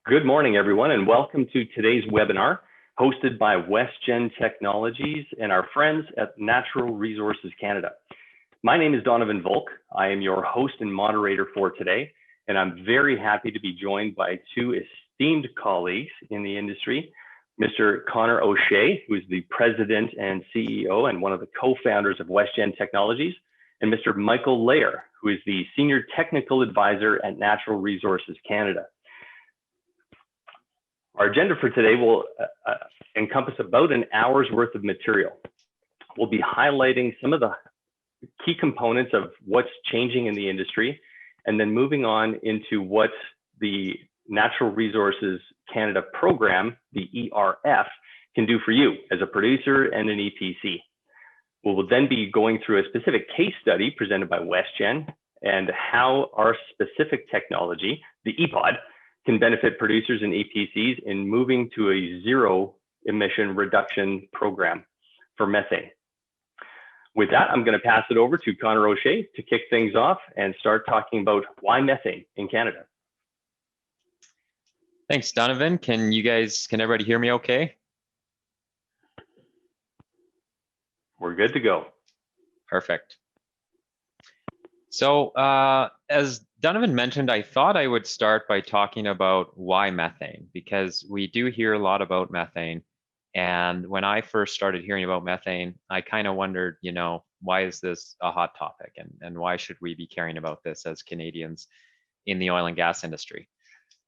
Good morning, everyone, and welcome to today's webinar hosted by Westgen Technologies and our friends at Natural Resources Canada. My name is Donovan Volk. I am your host and moderator for today, and I'm very happy to be joined by two esteemed colleagues in the industry, Mr. Connor O'Shea, who is the president and CEO and one of the co-founders of Westgen Technologies, and Mr. Michael Layer, who is the senior technical advisor at Natural Resources Canada. Our agenda for today will encompass about an hour's worth of material. We'll be highlighting some of the key components of what's changing in the industry, and then moving on into what the Natural Resources Canada program, the ERF, can do for you as a producer and an EPC. We will then be going through a specific case study presented by Westgen and how our specific technology, the EPOD, can benefit producers and EPCs in moving to a zero emission reduction program for methane. With that, I'm going to pass it over to Connor O'Shea to kick things off and start talking about why methane in Canada. Thanks, Donovan. Can everybody hear me okay? We're good to go. Perfect. So as Donovan mentioned, I thought I would start by talking about why methane, because we do hear a lot about methane. And when I first started hearing about methane, I kind of wondered, why is this a hot topic, and why should we be caring about this as Canadians in the oil and gas industry?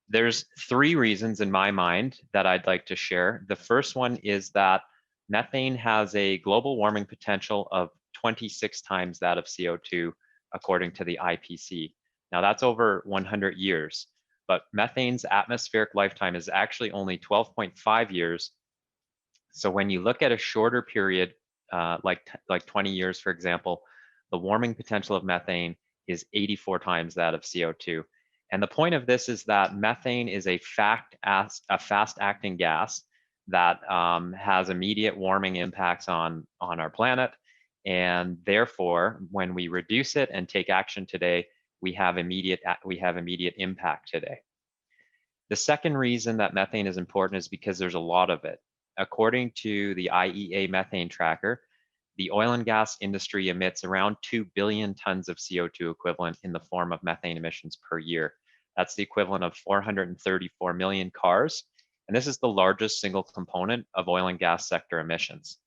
There's three reasons in my mind that I'd like to share. The first one is that methane has a global warming potential of 26 times that of CO2, according to the IPC. Now that's over 100 years, but methane's atmospheric lifetime is actually only 12.5 years. So when you look at a shorter period, like 20 years, for example, the warming potential of methane is 84 times that of CO2. And the point of this is that methane is a fast-acting gas that has immediate warming impacts on our planet. And therefore, when we reduce it and take action today, we have immediate impact today. The second reason that methane is important is because there's a lot of it. According to the IEA methane tracker, the oil and gas industry emits around 2 billion tons of CO2 equivalent in the form of methane emissions per year. That's the equivalent of 434 million cars. And this is the largest single component of oil and gas sector emissions.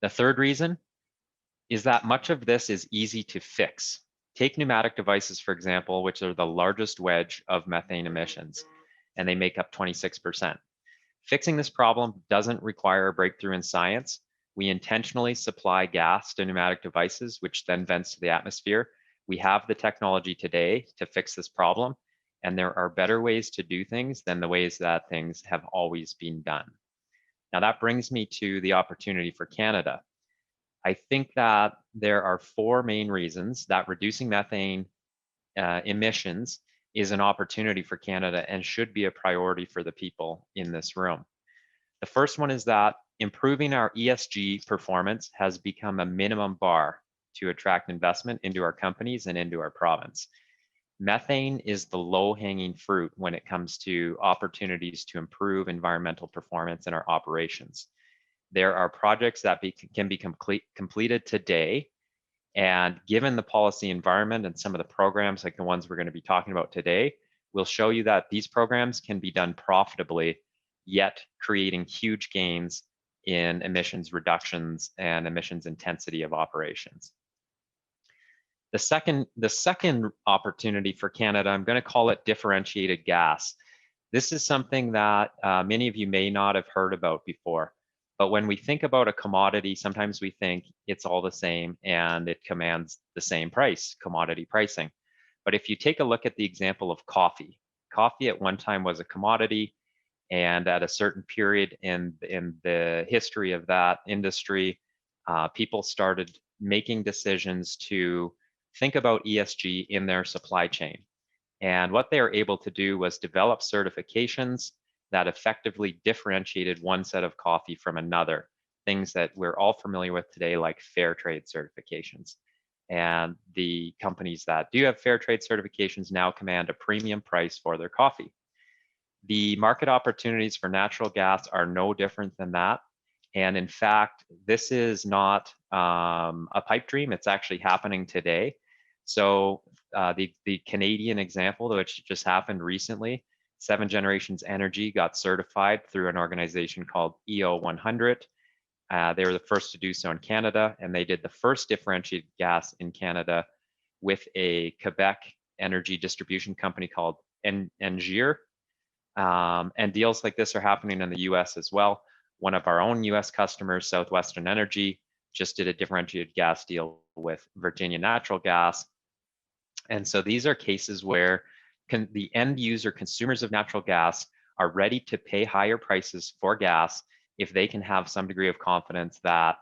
The third reason is that much of this is easy to fix. Take pneumatic devices, for example, which are the largest wedge of methane emissions, and they make up 26%. Fixing this problem doesn't require a breakthrough in science. We intentionally supply gas to pneumatic devices, which then vents to the atmosphere. We have the technology today to fix this problem, and there are better ways to do things than the ways that things have always been done. Now that brings me to the opportunity for Canada. I think that there are four main reasons that reducing methane emissions is an opportunity for Canada and should be a priority for the people in this room. The first one is that improving our ESG performance has become a minimum bar to attract investment into our companies and into our province. Methane is the low-hanging fruit when it comes to opportunities to improve environmental performance in our operations. There are projects that can be completed today, and given the policy environment and some of the programs like the ones we're going to be talking about today, we'll show you that these programs can be done profitably, yet creating huge gains in emissions reductions and emissions intensity of operations. The second opportunity for Canada, I'm going to call it differentiated gas. This is something that many of you may not have heard about before. But when we think about a commodity, sometimes we think it's all the same and it commands the same price, commodity pricing. But if you take a look at the example of coffee, coffee at one time was a commodity, and at a certain period in the history of that industry, people started making decisions to think about ESG in their supply chain. And what they were able to do was develop certifications that effectively differentiated one set of coffee from another, things that we're all familiar with today, like fair trade certifications. And the companies that do have fair trade certifications now command a premium price for their coffee. The market opportunities for natural gas are no different than that. And in fact, this is not a pipe dream, it's actually happening today. So the Canadian example, which just happened recently, 7 Generations Energy got certified through an organization called EO100. They were the first to do so in Canada, and they did the first differentiated gas in Canada with a Quebec energy distribution company called NRCan. And deals like this are happening in the US as well. One of our own US customers, Southwestern Energy, just did a differentiated gas deal with Virginia Natural Gas. And so these are cases where the end user consumers of natural gas are ready to pay higher prices for gas if they can have some degree of confidence that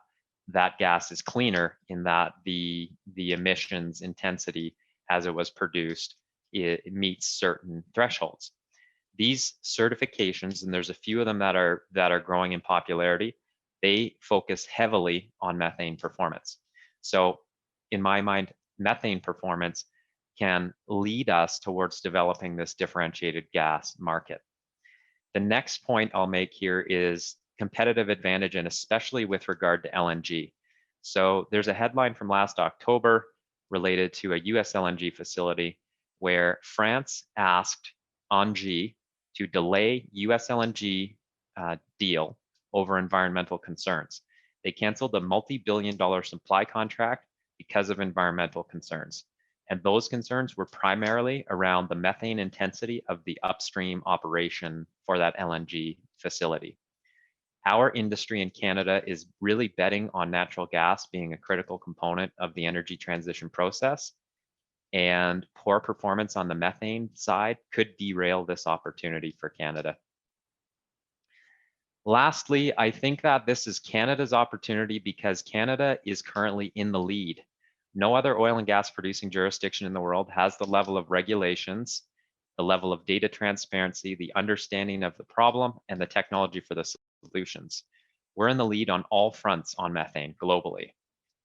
that gas is cleaner, in that the emissions intensity as it was produced, it meets certain thresholds. These certifications, and there's a few of them that are growing in popularity, they focus heavily on methane performance. So in my mind, methane performance can lead us towards developing this differentiated gas market. The next point I'll make here is competitive advantage, and especially with regard to LNG. So there's a headline from last October related to a US LNG facility where France asked ENGIE to delay US LNG deal over environmental concerns. They canceled a multi-billion-dollar supply contract because of environmental concerns. And those concerns were primarily around the methane intensity of the upstream operation for that LNG facility. Our industry in Canada is really betting on natural gas being a critical component of the energy transition process. And poor performance on the methane side could derail this opportunity for Canada. Lastly, I think that this is Canada's opportunity because Canada is currently in the lead. No other oil and gas producing jurisdiction in the world has the level of regulations, the level of data transparency, the understanding of the problem, and the technology for the solutions. We're in the lead on all fronts on methane globally.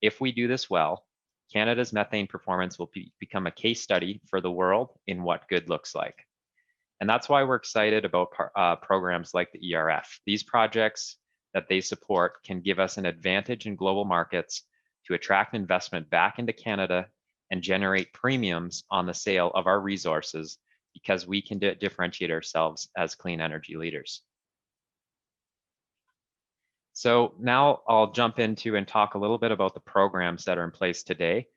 If we do this well, Canada's methane performance will become a case study for the world in what good looks like. And that's why we're excited about programs like the ERF. These projects that they support can give us an advantage in global markets to attract investment back into Canada and generate premiums on the sale of our resources, because we can differentiate ourselves as clean energy leaders. So now I'll jump into and talk a little bit about the programs that are in place today.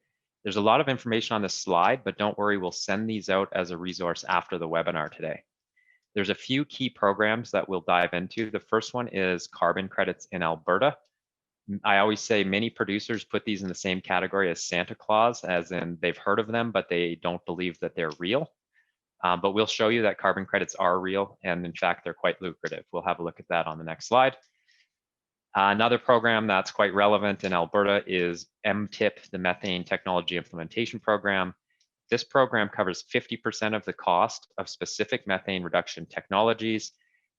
There's a lot of information on this slide, but don't worry, we'll send these out as a resource after the webinar today. There's a few key programs that we'll dive into. The first one is carbon credits in Alberta. I always say many producers put these in the same category as Santa Claus, as in they've heard of them, but they don't believe that they're real. But we'll show you that carbon credits are real, and in fact, they're quite lucrative. We'll have a look at that on the next slide. Another program that's quite relevant in Alberta is MTIP, the Methane Technology Implementation Program. This program covers 50% of the cost of specific methane reduction technologies.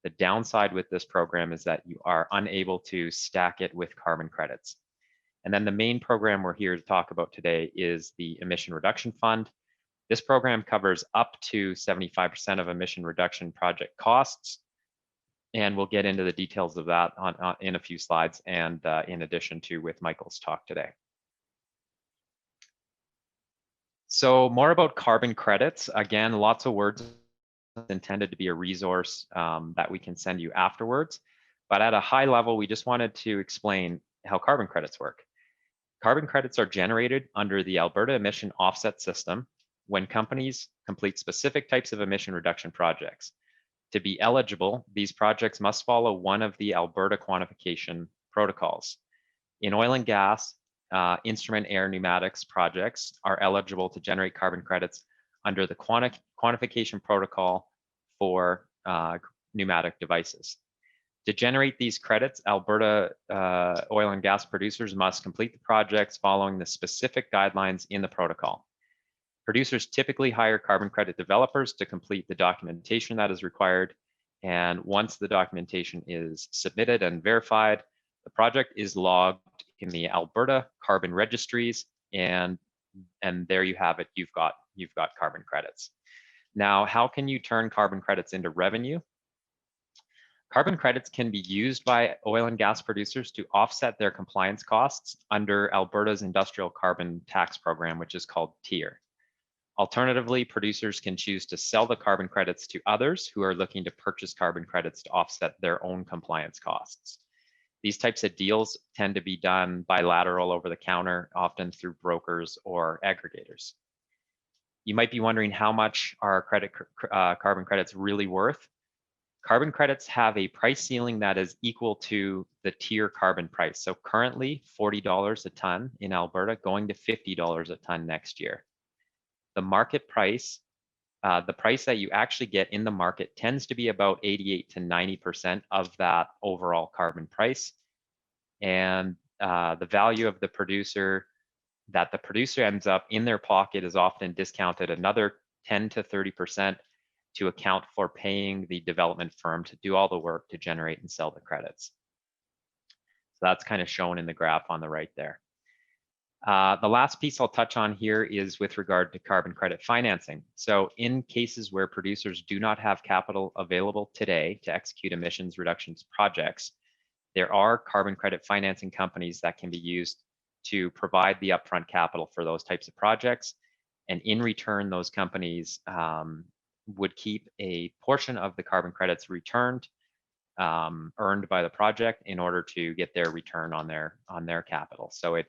The downside with this program is that you are unable to stack it with carbon credits. And then the main program we're here to talk about today is the Emission Reduction Fund. This program covers up to 75% of emission reduction project costs. And we'll get into the details of that in a few slides, and in addition to with Michael's talk today. So more about carbon credits. Again, lots of words intended to be a resource that we can send you afterwards. But at a high level, we just wanted to explain how carbon credits work. Carbon credits are generated under the Alberta Emission Offset System when companies complete specific types of emission reduction projects. To be eligible, these projects must follow one of the Alberta quantification protocols. In oil and gas, instrument air pneumatics projects are eligible to generate carbon credits under the quantification protocol for pneumatic devices. To generate these credits, Alberta oil and gas producers must complete the projects following the specific guidelines in the protocol. Producers typically hire carbon credit developers to complete the documentation that is required. And once the documentation is submitted and verified, the project is logged in the Alberta carbon registries, and there you have it. You've got carbon credits. Now, how can you turn carbon credits into revenue? Carbon credits can be used by oil and gas producers to offset their compliance costs under Alberta's Industrial Carbon Tax Program, which is called TIER. Alternatively, producers can choose to sell the carbon credits to others who are looking to purchase carbon credits to offset their own compliance costs. These types of deals tend to be done bilateral over the counter, often through brokers or aggregators. You might be wondering how much are carbon credits really worth? Carbon credits have a price ceiling that is equal to the TIER carbon price. So currently $40 a ton in Alberta, going to $50 a ton next year. The market price, the price that you actually get in the market tends to be about 88 to 90% of that overall carbon price. And the value of the producer that the producer ends up in their pocket is often discounted another 10 to 30% to account for paying the development firm to do all the work to generate and sell the credits. So that's kind of shown in the graph on the right there. The last piece I'll touch on here is with regard to carbon credit financing. So in cases where producers do not have capital available today to execute emissions reductions projects, there are carbon credit financing companies that can be used to provide the upfront capital for those types of projects. And in return, those companies would keep a portion of the carbon credits returned, earned by the project in order to get their return on their capital. So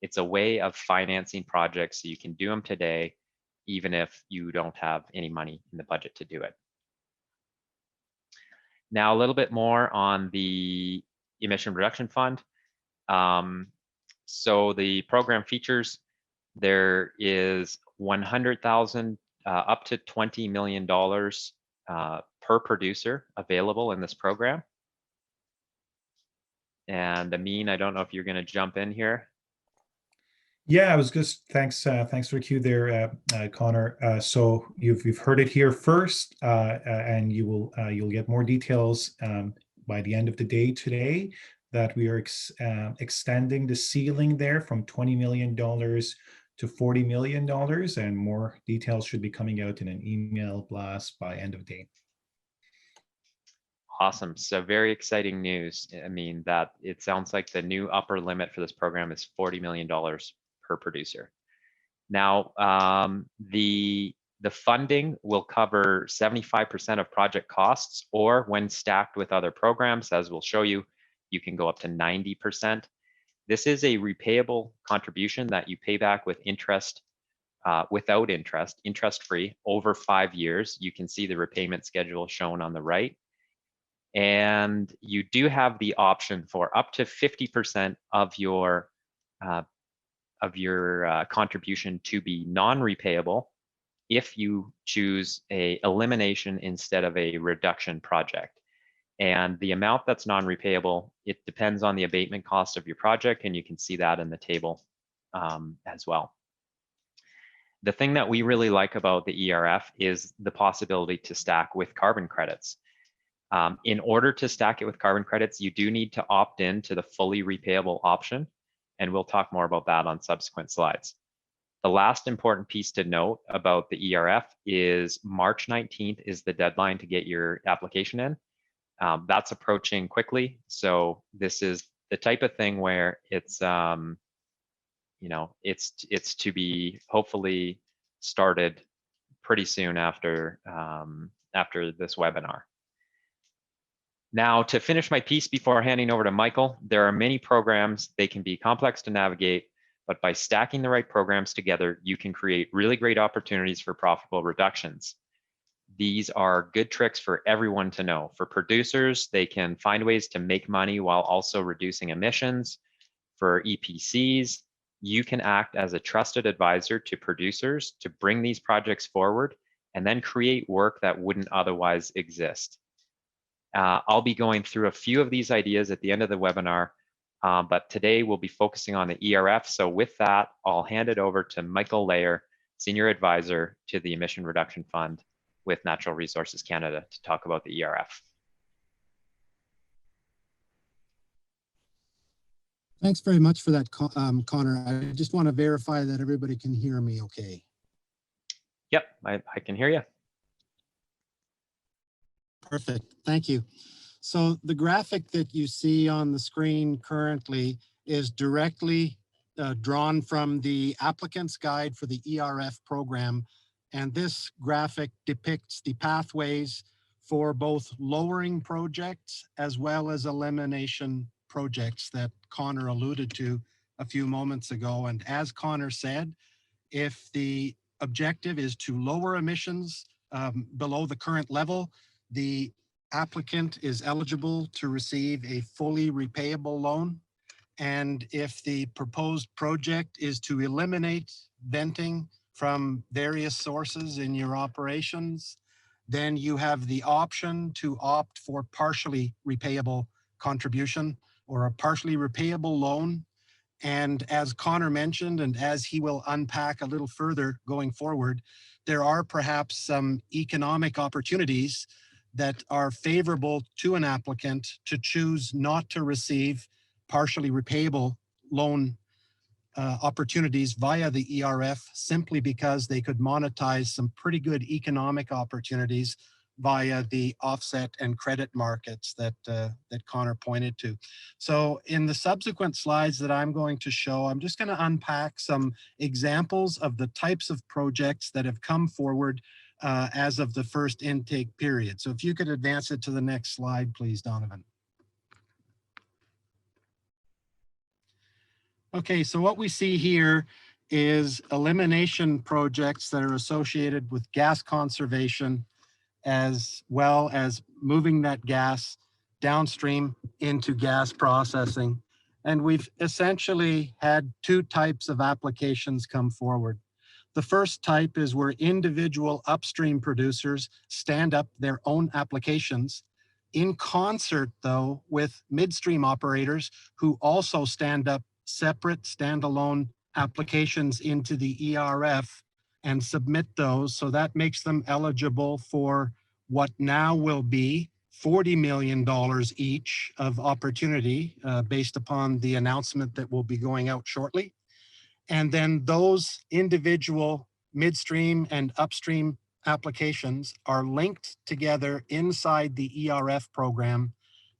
it's a way of financing projects so you can do them today, even if you don't have any money in the budget to do it. Now, a little bit more on the Emission Reduction Fund. So the program features, there is $100,000 up to $20 million per producer available in this program. And Amin, I don't know if you're going to jump in here. Yeah, I was just thanks for the cue there, Connor. So you've heard it here first, and you'll get more details by the end of the day today that we are extending the ceiling there from $20 million to $40 million, and more details should be coming out in an email blast by end of day. Awesome. So very exciting news. I mean, that it sounds like the new upper limit for this program is $40 million per producer. Now, the funding will cover 75% of project costs, or when stacked with other programs, as we'll show you, you can go up to 90%. This is a repayable contribution that you pay back with interest, without interest, interest-free, over 5 years. You can see the repayment schedule shown on the right. And you do have the option for up to 50% of your contribution to be non-repayable if you choose a elimination instead of a reduction project. And the amount that's non-repayable, it depends on the abatement cost of your project, and you can see that in the table as well. The thing that we really like about the ERF is the possibility to stack with carbon credits. In order to stack it with carbon credits, you do need to opt in to the fully repayable option, and we'll talk more about that on subsequent slides. The last important piece to note about the ERF is March 19th is the deadline to get your application in. That's approaching quickly, so this is the type of thing where it's it's to be hopefully started pretty soon after this webinar. Now, to finish my piece before handing over to Michael, there are many programs. They can be complex to navigate, but by stacking the right programs together, you can create really great opportunities for profitable reductions. These are good tricks for everyone to know. For producers, they can find ways to make money while also reducing emissions. For EPCs, you can act as a trusted advisor to producers to bring these projects forward and then create work that wouldn't otherwise exist. I'll be going through a few of these ideas at the end of the webinar, but today we'll be focusing on the ERF. So with that, I'll hand it over to Michael Layer, Senior Advisor to the Emission Reduction Fund with Natural Resources Canada, to talk about the ERF. Thanks very much for that, Connor. I just want to verify that everybody can hear me okay. Yep, I can hear you. Perfect, thank you. So the graphic that you see on the screen currently is directly drawn from the applicant's guide for the ERF program. And this graphic depicts the pathways for both lowering projects as well as elimination projects that Connor alluded to a few moments ago. And as Connor said, if the objective is to lower emissions below the current level, the applicant is eligible to receive a fully repayable loan. And if the proposed project is to eliminate venting from various sources in your operations, then you have the option to opt for partially repayable contribution or a partially repayable loan. And as Connor mentioned, and as he will unpack a little further going forward, there are perhaps some economic opportunities that are favorable to an applicant to choose not to receive partially repayable loan opportunities via the ERF, simply because they could monetize some pretty good economic opportunities via the offset and credit markets that Connor pointed to. So in the subsequent slides that I'm going to show, I'm just going to unpack some examples of the types of projects that have come forward as of the first intake period. So if you could advance it to the next slide, please, Donovan. Okay, so what we see here is elimination projects that are associated with gas conservation, as well as moving that gas downstream into gas processing. And we've essentially had two types of applications come forward. The first type is where individual upstream producers stand up their own applications in concert, though, with midstream operators who also stand up separate standalone applications into the ERF and submit those. So that makes them eligible for what now will be $40 million each of opportunity based upon the announcement that will be going out shortly. And then those individual midstream and upstream applications are linked together inside the ERF program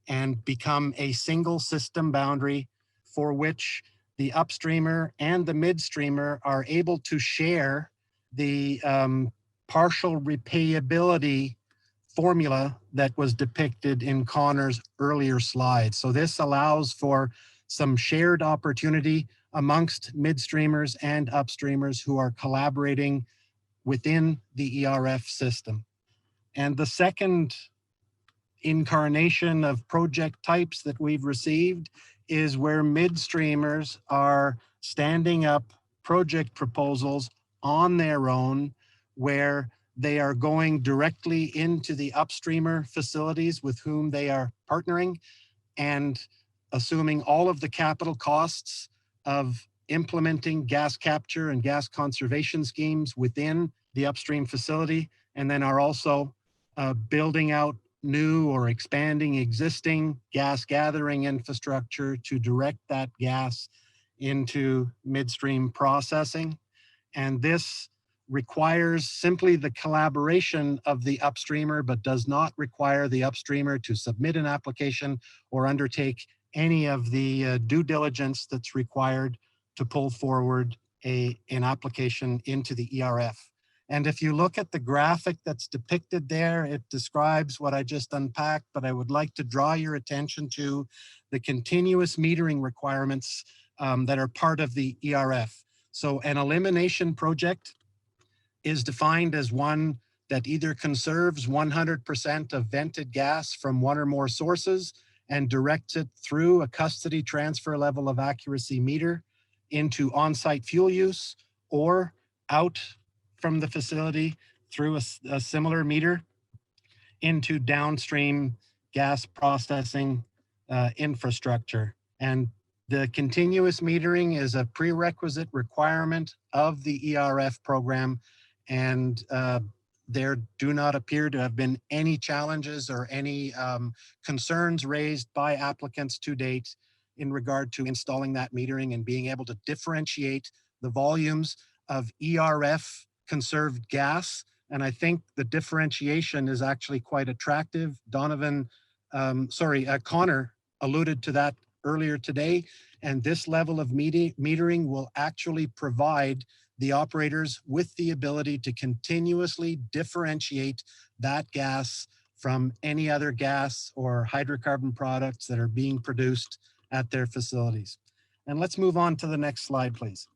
and become a single system boundary for which the upstreamer and the midstreamer are able to share the partial repayability formula that was depicted in Connor's earlier slide. So this allows for some shared opportunity amongst midstreamers and upstreamers who are collaborating within the ERF system. And the second incarnation of project types that we've received is where midstreamers are standing up project proposals on their own, where they are going directly into the upstreamer facilities with whom they are partnering and assuming all of the capital costs of implementing gas capture and gas conservation schemes within the upstream facility, and then are also building out new or expanding existing gas gathering infrastructure to direct that gas into midstream processing. And this requires simply the collaboration of the upstreamer, but does not require the upstreamer to submit an application or undertake any of the due diligence that's required to pull forward an application into the ERF. And if you look at the graphic that's depicted there, it describes what I just unpacked, but I would like to draw your attention to the continuous metering requirements that are part of the ERF. So an elimination project is defined as one that either conserves 100% of vented gas from one or more sources and directs it through a custody transfer level of accuracy meter into on-site fuel use, or out from the facility through a similar meter into downstream gas processing infrastructure. And the continuous metering is a prerequisite requirement of the ERF program, and there do not appear to have been any challenges or any concerns raised by applicants to date in regard to installing that metering and being able to differentiate the volumes of ERF conserved gas. And I think the differentiation is actually quite attractive. Donovan Connor alluded to that earlier today, and this level of metering will actually provide the operators with the ability to continuously differentiate that gas from any other gas or hydrocarbon products that are being produced at their facilities. And let's move on to the next slide, please.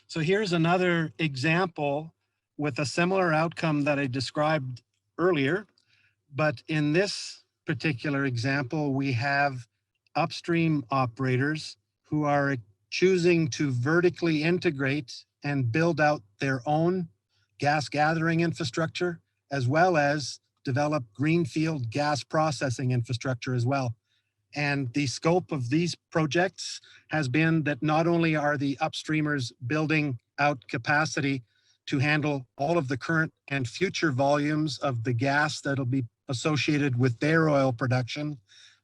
So here's another example with a similar outcome that I described earlier. But in this particular example, we have upstream operators who are choosing to vertically integrate and build out their own gas gathering infrastructure, as well as develop greenfield gas processing infrastructure as well. And the scope of these projects has been that not only are the upstreamers building out capacity to handle all of the current and future volumes of the gas that'll be associated with their oil production,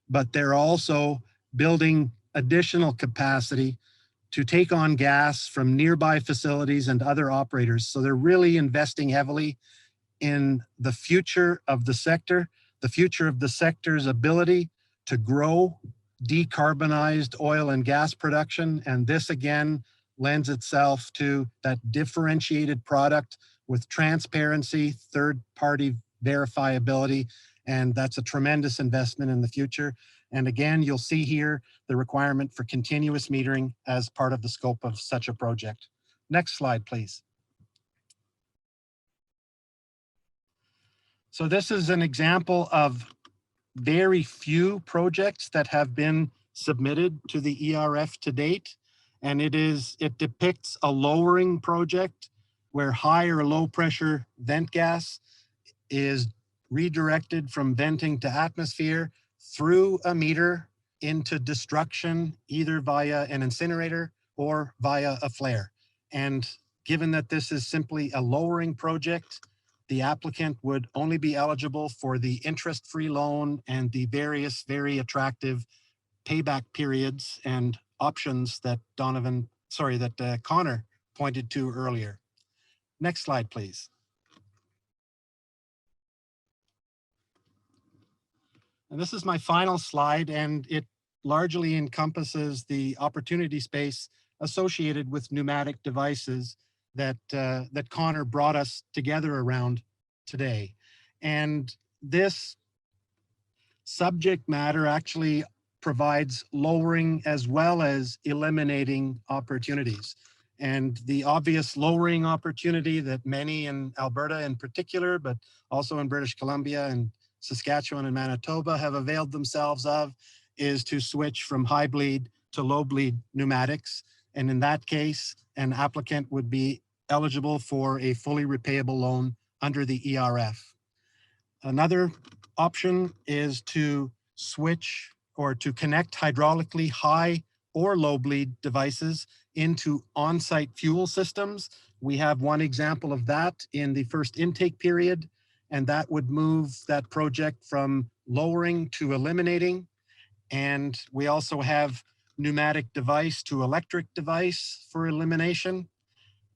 but they're also building additional capacity to take on gas from nearby facilities and other operators. So they're really investing heavily in the future of the sector, the future of the sector's ability to grow decarbonized oil and gas production. And this again lends itself to that differentiated product with transparency, third-party verifiability, and that's a tremendous investment in the future. And again, you'll see here the requirement for continuous metering as part of the scope of such a project. Next slide, please. So this is an example of very few projects that have been submitted to the ERF to date. And it depicts a lowering project where high or low pressure vent gas is redirected from venting to atmosphere through a meter into destruction, either via an incinerator or via a flare. And given that this is simply a lowering project, the applicant would only be eligible for the interest-free loan and the various very attractive payback periods and options that Connor pointed to earlier. Next slide, please. And this is my final slide, and it largely encompasses the opportunity space associated with pneumatic devices that Connor brought us together around today. And this subject matter actually provides lowering as well as eliminating opportunities. And the obvious lowering opportunity that many in Alberta in particular, but also in British Columbia and Saskatchewan and Manitoba have availed themselves of, is to switch from high bleed to low bleed pneumatics. And in that case, an applicant would be eligible for a fully repayable loan under the ERF. Another option is to switch or to connect hydraulically high or low bleed devices into on-site fuel systems. We have one example of that in the first intake period, and that would move that project from lowering to eliminating. And we also have pneumatic device to electric device for elimination.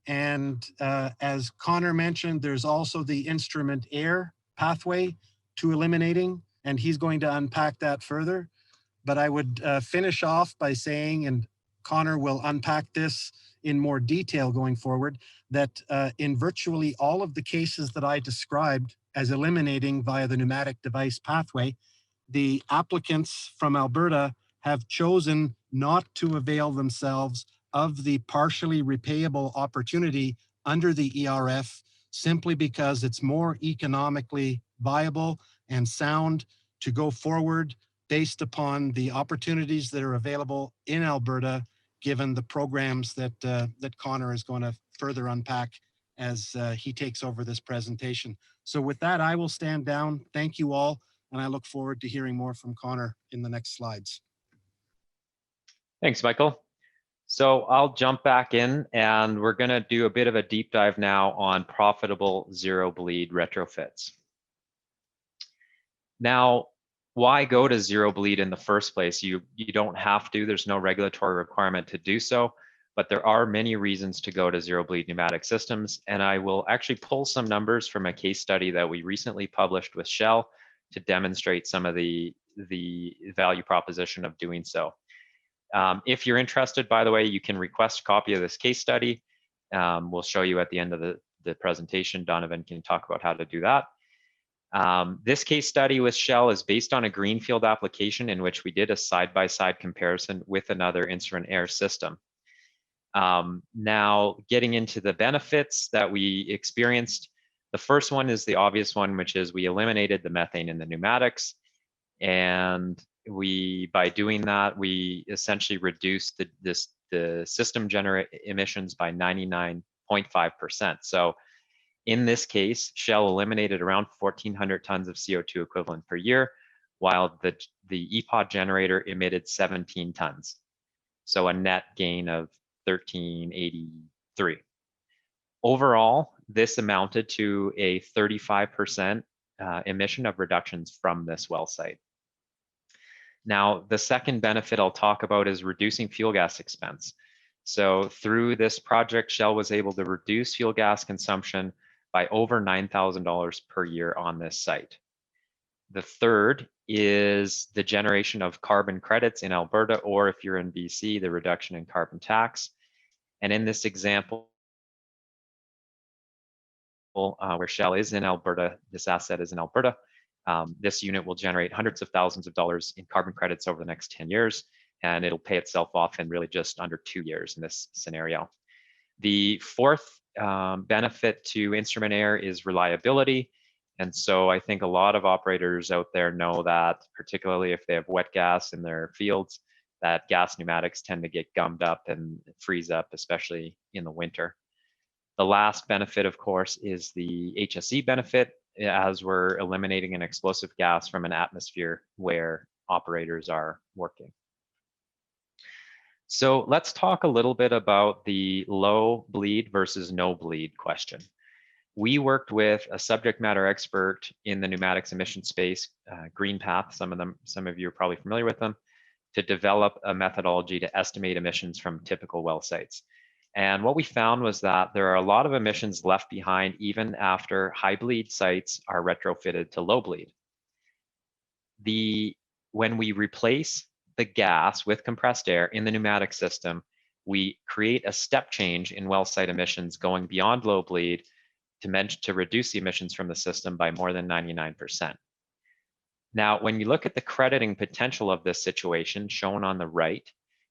And as Connor mentioned, there's also the instrument air pathway to eliminating, and he's going to unpack that further. But I would finish off by saying, and Connor will unpack this in more detail going forward, that in virtually all of the cases that I described as eliminating via the pneumatic device pathway, the applicants from Alberta have chosen not to avail themselves of the partially repayable opportunity under the ERF simply because it's more economically viable and sound to go forward based upon the opportunities that are available in Alberta, given the programs that that Connor is going to further unpack as he takes over this presentation. So with that, I will stand down. Thank you all, and I look forward to hearing more from Connor in the next slides. Thanks, Michael. So I'll jump back in, and we're going to do a bit of a deep dive now on profitable zero bleed retrofits. Now, why go to zero bleed in the first place? You don't have to. There's no regulatory requirement to do so, but there are many reasons to go to zero bleed pneumatic systems. And I will actually pull some numbers from a case study that we recently published with Shell to demonstrate some of the value proposition of doing so. If you're interested, by the way, you can request a copy of this case study. We'll show you at the end of the presentation. Donovan can talk about how to do that. This case study with Shell is based on a greenfield application in which we did a side-by-side comparison with another instrument air system. Now, getting into the benefits that we experienced, the first one is the obvious one, which is we eliminated the methane in the pneumatics. And by doing that, we essentially reduced the system generate emissions by 99.5%. So in this case, Shell eliminated around 1,400 tons of CO2 equivalent per year, while the EPOD generator emitted 17 tons. So a net gain of 1,383. Overall, this amounted to a 35% emission of reductions from this well site. Now, the second benefit I'll talk about is reducing fuel gas expense. So through this project, Shell was able to reduce fuel gas consumption by over $9,000 per year on this site. The third is the generation of carbon credits in Alberta, or if you're in BC, the reduction in carbon tax. And in this example, where Shell is in Alberta, this asset is in Alberta, this unit will generate hundreds of thousands of dollars in carbon credits over the next 10 years, and it'll pay itself off in really just under 2 years in this scenario. The fourth benefit to instrument air is reliability. And so I think a lot of operators out there know that, particularly if they have wet gas in their fields, that gas pneumatics tend to get gummed up and freeze up, especially in the winter. The last benefit, of course, is the HSE benefit, as we're eliminating an explosive gas from an atmosphere where operators are working. So let's talk a little bit about the low bleed versus no bleed question. We worked with a subject matter expert in the pneumatics emission space, GreenPath, some of you are probably familiar with them, to develop a methodology to estimate emissions from typical well sites. And what we found was that there are a lot of emissions left behind even after high bleed sites are retrofitted to low bleed. When we replace the gas with compressed air in the pneumatic system, we create a step change in well site emissions going beyond low bleed to reduce the emissions from the system by more than 99%. Now, when you look at the crediting potential of this situation shown on the right,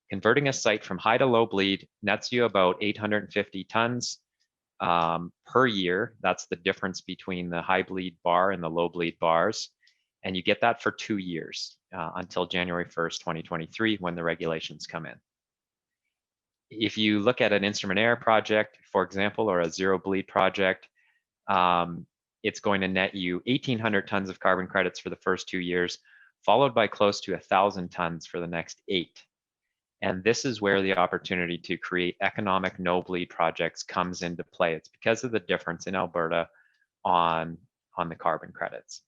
converting a site from high to low bleed nets you about 850 tons per year. That's the difference between the high bleed bar and the low bleed bars. And you get that for 2 years until January 1st, 2023, when the regulations come in. If you look at an instrument air project, for example, or a zero bleed project, it's going to net you 1,800 tons of carbon credits for the first 2 years, followed by close to 1,000 tons for the next 8. And this is where the opportunity to create economic no bleed projects comes into play. It's because of the difference in Alberta on the carbon credits.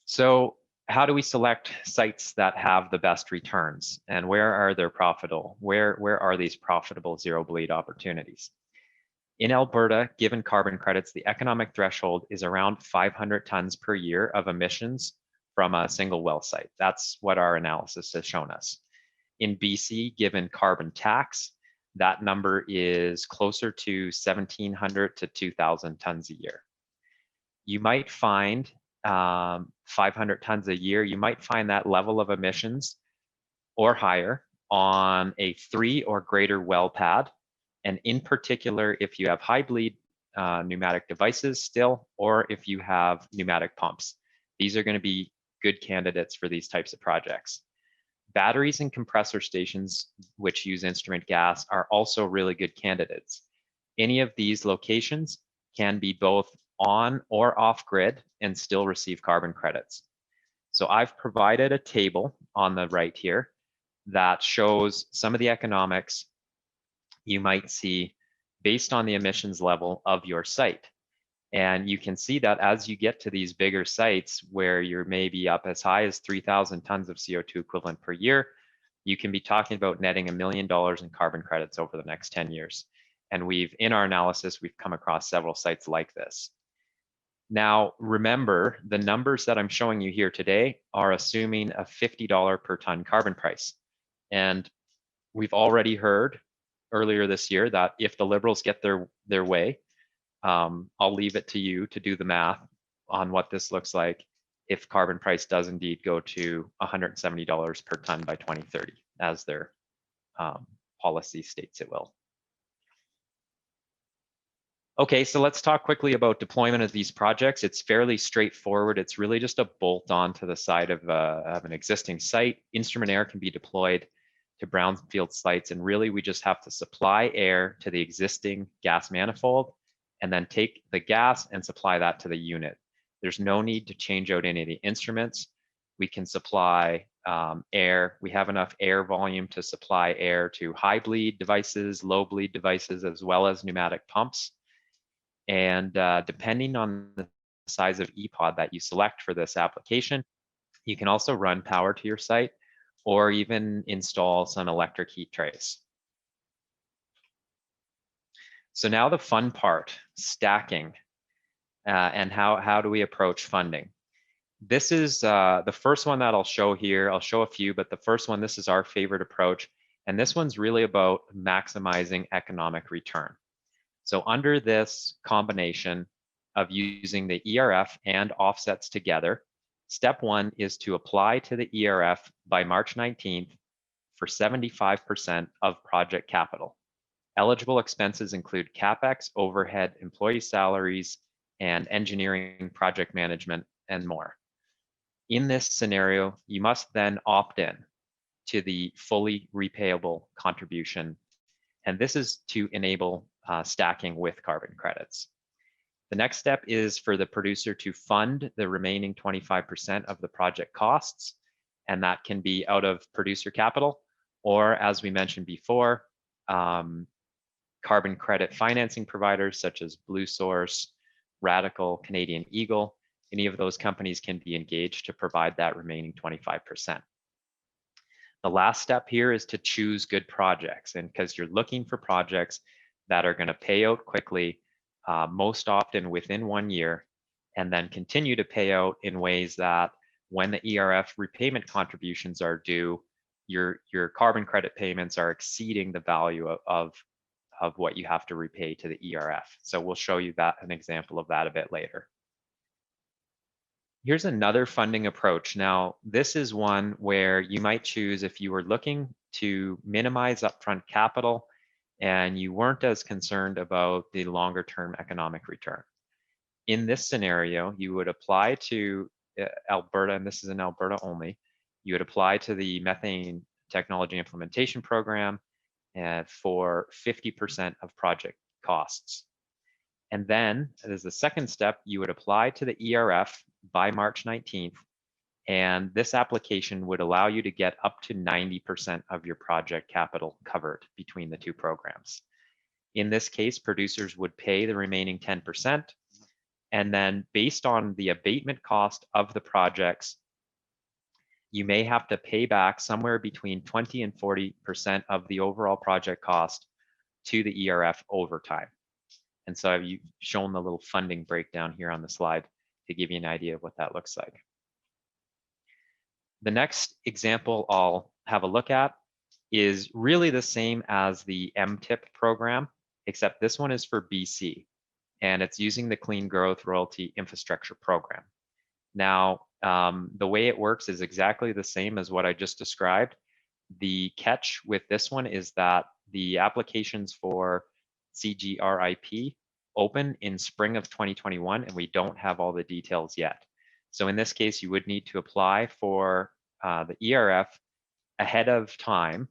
So how do we select sites that have the best returns, and where are they profitable? Where are these profitable zero bleed opportunities? In Alberta, given carbon credits, the economic threshold is around 500 tons per year of emissions from a single well site. That's what our analysis has shown us. In BC, given carbon tax, that number is closer to 1,700 to 2,000 tons a year. You might find 500 tons a year, you might find that level of emissions or higher on a 3 or greater well pad. And in particular, if you have high bleed pneumatic devices still, or if you have pneumatic pumps, these are going to be good candidates for these types of projects. Batteries and compressor stations, which use instrument gas, are also really good candidates. Any of these locations can be both on or off grid and still receive carbon credits. So I've provided a table on the right here that shows some of the economics you might see based on the emissions level of your site. And you can see that as you get to these bigger sites where you're maybe up as high as 3,000 tons of CO2 equivalent per year, you can be talking about netting $1 million in carbon credits over the next 10 years. And in our analysis, we've come across several sites like this. Now, remember, the numbers that I'm showing you here today are assuming a $50 per ton carbon price. And we've already heard earlier this year that if the Liberals get their way, I'll leave it to you to do the math on what this looks like if carbon price does indeed go to $170 per ton by 2030, as their policy states it will. Okay, so let's talk quickly about deployment of these projects. It's fairly straightforward. It's really just a bolt on to the side of an existing site. Instrument air can be deployed to brownfield sites, and really we just have to supply air to the existing gas manifold and then take the gas and supply that to the unit. There's no need to change out any of the instruments. We can supply air. We have enough air volume to supply air to high bleed devices, low bleed devices, as well as pneumatic pumps. And depending on the size of EPOD that you select for this application, you can also run power to your site or even install some electric heat trace. So now the fun part, stacking, and how do we approach funding? This is the first one that I'll show here. I'll show a few, but the first one, this is our favorite approach. And this one's really about maximizing economic return. So under this combination of using the ERF and offsets together, step one is to apply to the ERF by March 19th for 75% of project capital. Eligible expenses include CapEx, overhead, employee salaries, and engineering, project management, and more. In this scenario, you must then opt in to the fully repayable contribution. And this is to enable stacking with carbon credits. The next step is for the producer to fund the remaining 25% of the project costs, and that can be out of producer capital, or as we mentioned before, carbon credit financing providers such as Blue Source, Radical, Canadian Eagle. Any of those companies can be engaged to provide that remaining 25%. The last step here is to choose good projects, and because you're looking for projects that are going to pay out quickly, most often within 1 year, and then continue to pay out in ways that when the ERF repayment contributions are due, your carbon credit payments are exceeding the value of what you have to repay to the ERF. So we'll show you that an example of that a bit later. Here's another funding approach. Now, this is one where you might choose if you were looking to minimize upfront capital and you weren't as concerned about the longer term economic return. In this scenario, you would apply to Alberta, and this is in Alberta only, you would apply to the Methane Technology Implementation Program for 50% of project costs. And then, as the second step, you would apply to the ERF by March 19th, and this application would allow you to get up to 90% of your project capital covered between the two programs. In this case, producers would pay the remaining 10%, and then based on the abatement cost of the projects, you may have to pay back somewhere between 20 and 40% of the overall project cost to the ERF over time. And so I've shown the little funding breakdown here on the slide to give you an idea of what that looks like. The next example I'll have a look at is really the same as the MTIP program, except this one is for BC, and it's using the Clean Growth Royalty Infrastructure Program. Now, the way it works is exactly the same as what I just described. The catch with this one is that the applications for CGRIP open in spring of 2021, and we don't have all the details yet. So in this case, you would need to apply for the ERF ahead of time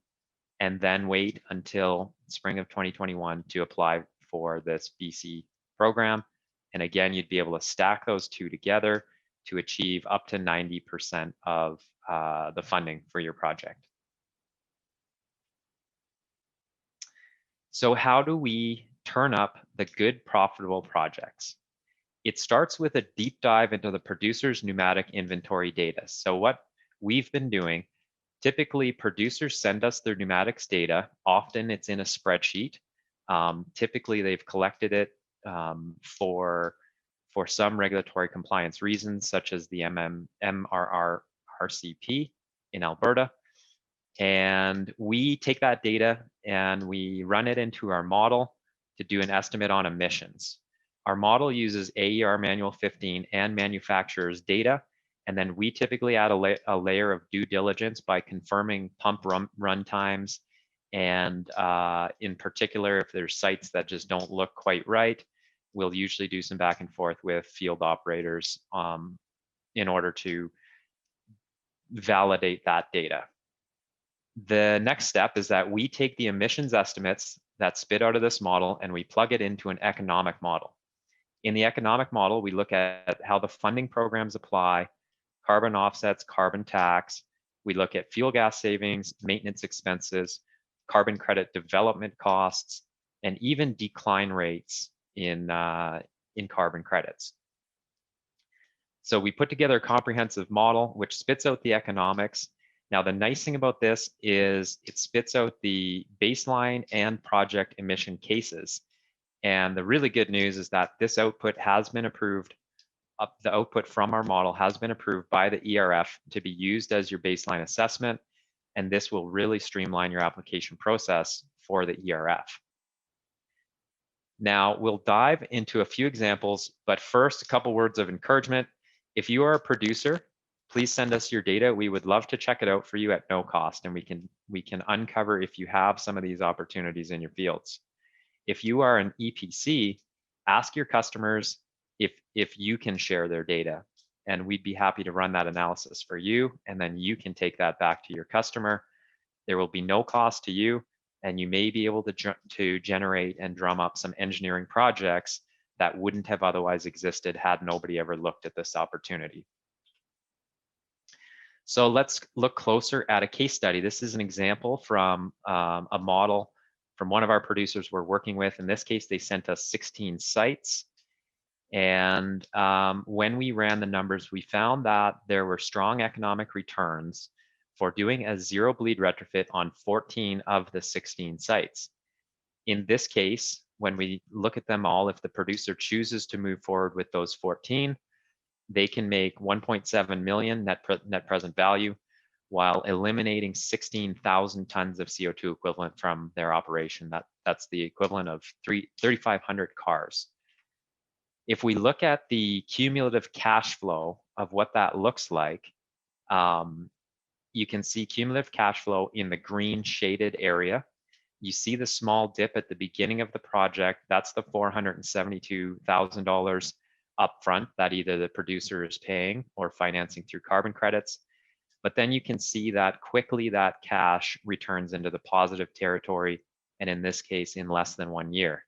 and then wait until spring of 2021 to apply for this BC program. And again, you'd be able to stack those two together to achieve up to 90% of the funding for your project. So how do we turn up the good, profitable projects? It starts with a deep dive into the producer's pneumatic inventory data. So what we've been doing, typically producers send us their pneumatics data. Often it's in a spreadsheet. Typically they've collected it for for some regulatory compliance reasons, such as the MRCP in Alberta. And we take that data and we run it into our model to do an estimate on emissions. Our model uses AER Manual 15 and manufacturer's data, and then we typically add a layer of due diligence by confirming pump run times, and in particular, if there's sites that just don't look quite right, we'll usually do some back and forth with field operators in order to validate that data. The next step is that we take the emissions estimates that spit out of this model and we plug it into an economic model. In the economic model, we look at how the funding programs apply, carbon offsets, carbon tax. We look at fuel gas savings, maintenance expenses, carbon credit development costs, and even decline rates in carbon credits. So we put together a comprehensive model which spits out the economics. Now, the nice thing about this is it spits out the baseline and project emission cases. And the really good news is that this output has been approved. The output from our model has been approved by the ERF to be used as your baseline assessment. And this will really streamline your application process for the ERF. Now, we'll dive into a few examples, but first, a couple words of encouragement. If you are a producer, please send us your data. We would love to check it out for you at no cost, and we can uncover if you have some of these opportunities in your fields. If you are an EPC, ask your customers if you can share their data, and we'd be happy to run that analysis for you, and then you can take that back to your customer. There will be no cost to you, and you may be able to generate and drum up some engineering projects that wouldn't have otherwise existed had nobody ever looked at this opportunity. So let's look closer at a case study. This is an example from a model from one of our producers we're working with. In this case, they sent us 16 sites. And when we ran the numbers, we found that there were strong economic returns for doing a zero bleed retrofit on 14 of the 16 sites. In this case, when we look at them all, if the producer chooses to move forward with those 14, they can make 1.7 million net present value while eliminating 16,000 tons of CO2 equivalent from their operation. That's the equivalent of 3,500 cars. If we look at the cumulative cash flow of what that looks like, you can see cumulative cash flow in the green shaded area. You see the small dip at the beginning of the project. That's the $472,000 upfront that either the producer is paying or financing through carbon credits. But then you can see that quickly that cash returns into the positive territory, and in this case, in less than 1 year.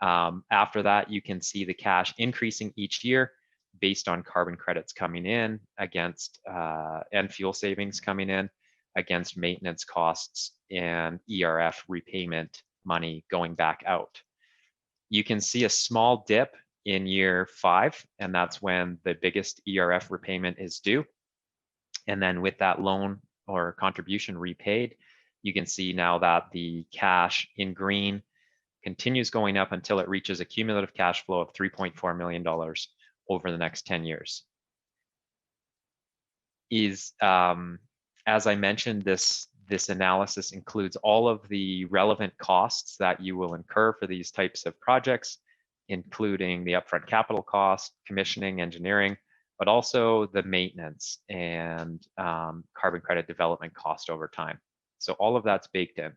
After that, you can see the cash increasing each year based on carbon credits coming in against and fuel savings coming in against maintenance costs and ERF repayment money going back out. You can see a small dip in year 5, and that's when the biggest ERF repayment is due. And then with that loan or contribution repaid, you can see now that the cash in green continues going up until it reaches a cumulative cash flow of $3.4 million over the next 10 years. As I mentioned, this analysis includes all of the relevant costs that you will incur for these types of projects, including the upfront capital cost, commissioning, engineering, but also the maintenance and carbon credit development cost over time. So all of that's baked in.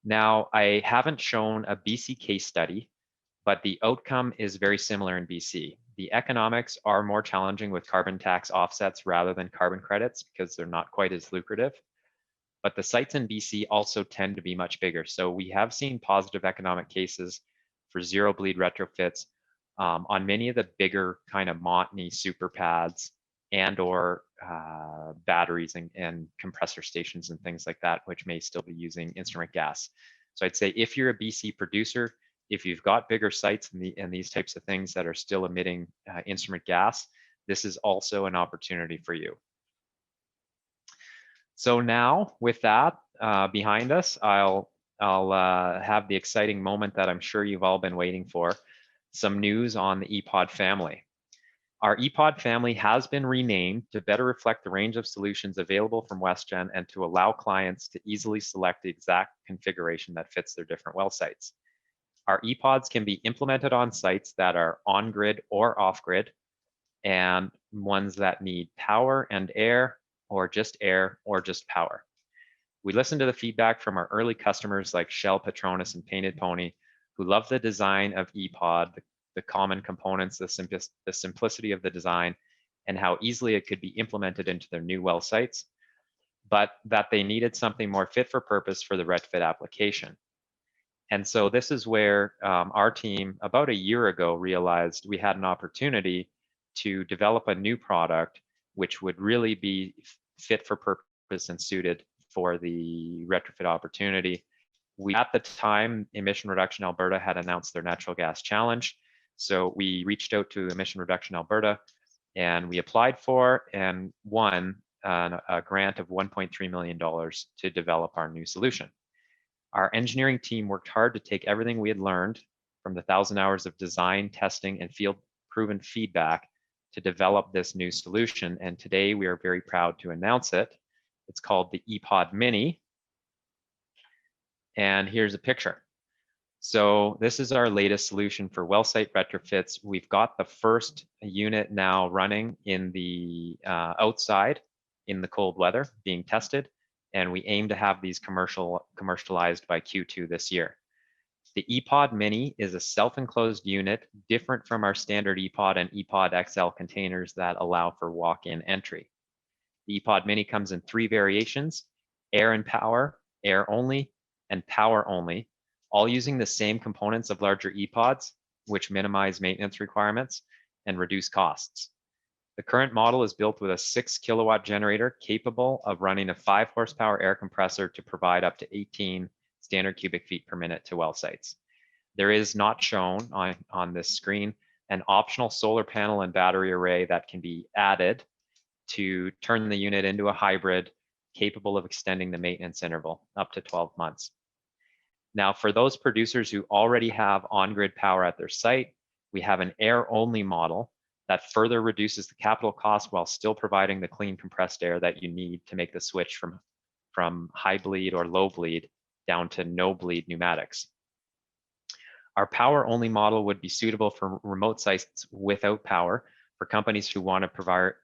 Now, I haven't shown a BC case study, but the outcome is very similar in BC. The economics are more challenging with carbon tax offsets rather than carbon credits because they're not quite as lucrative. But the sites in BC also tend to be much bigger. So we have seen positive economic cases for zero bleed retrofits on many of the bigger kind of Montney super pads and or batteries and compressor stations and things like that, which may still be using instrument gas. So I'd say if you're a BC producer, if you've got bigger sites and these types of things that are still emitting instrument gas, this is also an opportunity for you. So now with that behind us, I'll have the exciting moment that I'm sure you've all been waiting for. some news on the EPOD family. Our EPOD family has been renamed to better reflect the range of solutions available from Westgen and to allow clients to easily select the exact configuration that fits their different well sites. Our EPODs can be implemented on sites that are on-grid or off-grid, and ones that need power and air, or just power. We listened to the feedback from our early customers like Shell, Petronas, and Painted Pony, who love the design of EPOD, the common components, the simplicity of the design, and how easily it could be implemented into their new well sites, but that they needed something more fit for purpose for the retrofit application. And so this is where our team, about a year ago, realized we had an opportunity to develop a new product which would really be fit for purpose and suited for the retrofit opportunity. At the time, Emission Reduction Alberta had announced their natural gas challenge. So we reached out to Emission Reduction Alberta and we applied for and won a grant of $1.3 million to develop our new solution. Our engineering team worked hard to take everything we had learned from the 1,000 hours of design, testing, and field proven feedback to develop this new solution. And today we are very proud to announce it. It's called the EPOD-Mini. And here's a picture. So this is our latest solution for well site retrofits. We've got the first unit now running in the outside in the cold weather being tested. And we aim to have these commercialized by Q2 this year. The EPOD-Mini is a self-enclosed unit different from our standard EPOD and EPOD XL containers that allow for walk-in entry. The EPOD-Mini comes in 3 variations: air and power, air only, and power only, all using the same components of larger EPODs, which minimize maintenance requirements and reduce costs. The current model is built with a 6 kilowatt generator capable of running a 5 horsepower air compressor to provide up to 18 standard cubic feet per minute to well sites. There is not shown on this screen an optional solar panel and battery array that can be added to turn the unit into a hybrid capable of extending the maintenance interval up to 12 months. Now, for those producers who already have on-grid power at their site, we have an air-only model that further reduces the capital cost while still providing the clean compressed air that you need to make the switch from high bleed or low bleed down to no bleed pneumatics. Our power only model would be suitable for remote sites without power, for companies who want to provide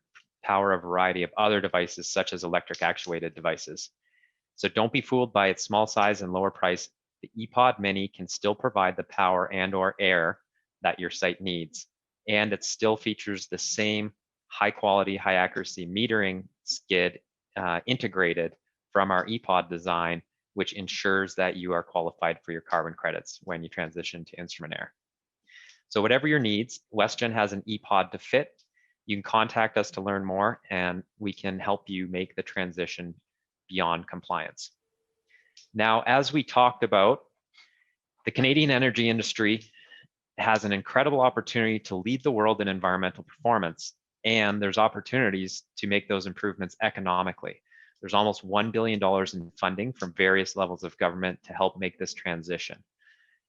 power a variety of other devices such as electric actuated devices. So don't be fooled by its small size and lower price. The EPOD-Mini can still provide the power and or air that your site needs. And it still features the same high quality, high accuracy metering skid integrated from our EPOD design, which ensures that you are qualified for your carbon credits when you transition to instrument air. So whatever your needs, Westgen has an EPOD to fit. You can contact us to learn more and we can help you make the transition beyond compliance. Now, as we talked about, the Canadian energy industry has an incredible opportunity to lead the world in environmental performance, and there's opportunities to make those improvements economically. There's almost $1 billion in funding from various levels of government to help make this transition.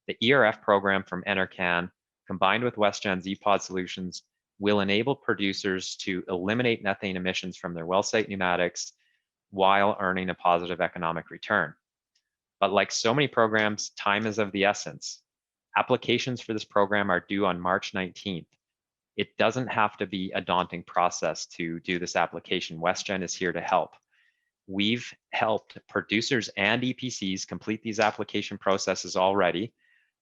The ERF program from NRCan, combined with Westgen's EPOD solutions, will enable producers to eliminate methane emissions from their well site pneumatics while earning a positive economic return. But like so many programs, time is of the essence. Applications for this program are due on March 19th. It doesn't have to be a daunting process to do this application. Westgen is here to help. We've helped producers and EPCs complete these application processes already,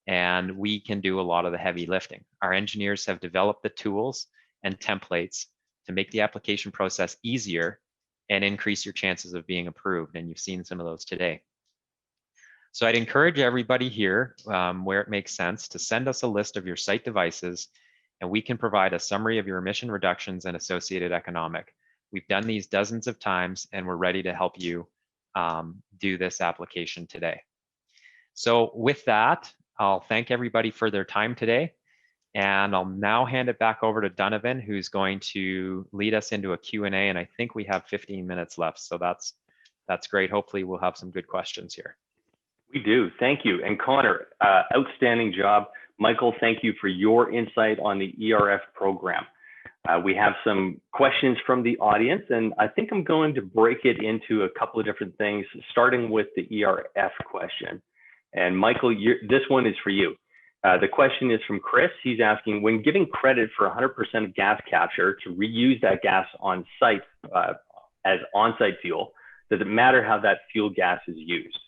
and we can do a lot of the heavy lifting. Our engineers have developed the tools and templates to make the application process easier and increase your chances of being approved, and you've seen some of those today. So I'd encourage everybody here, where it makes sense, to send us a list of your site devices, and we can provide a summary of your emission reductions and associated economic. We've done these dozens of times, and we're ready to help you do this application today. So with that, I'll thank everybody for their time today, and I'll now hand it back over to Donovan, who's going to lead us into a Q&A, and I think we have 15 minutes left, so that's great. Hopefully we'll have some good questions here. We do, thank you. And Connor, outstanding job. Michael, thank you for your insight on the ERF program. We have some questions from the audience, and I think I'm going to break it into a couple of different things, starting with the ERF question. And Michael, this one is for you. The question is from Chris. He's asking, when giving credit for 100% of gas capture to reuse that gas on site as on-site fuel, does it matter how that fuel gas is used?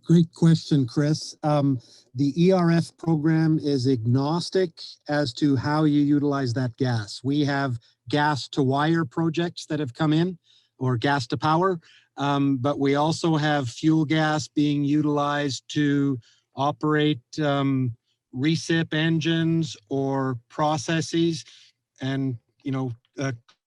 Great question, Chris. The ERF program is agnostic as to how you utilize that gas. We have gas to wire projects that have come in, or gas to power, but we also have fuel gas being utilized to operate recip engines or processes. And, you know,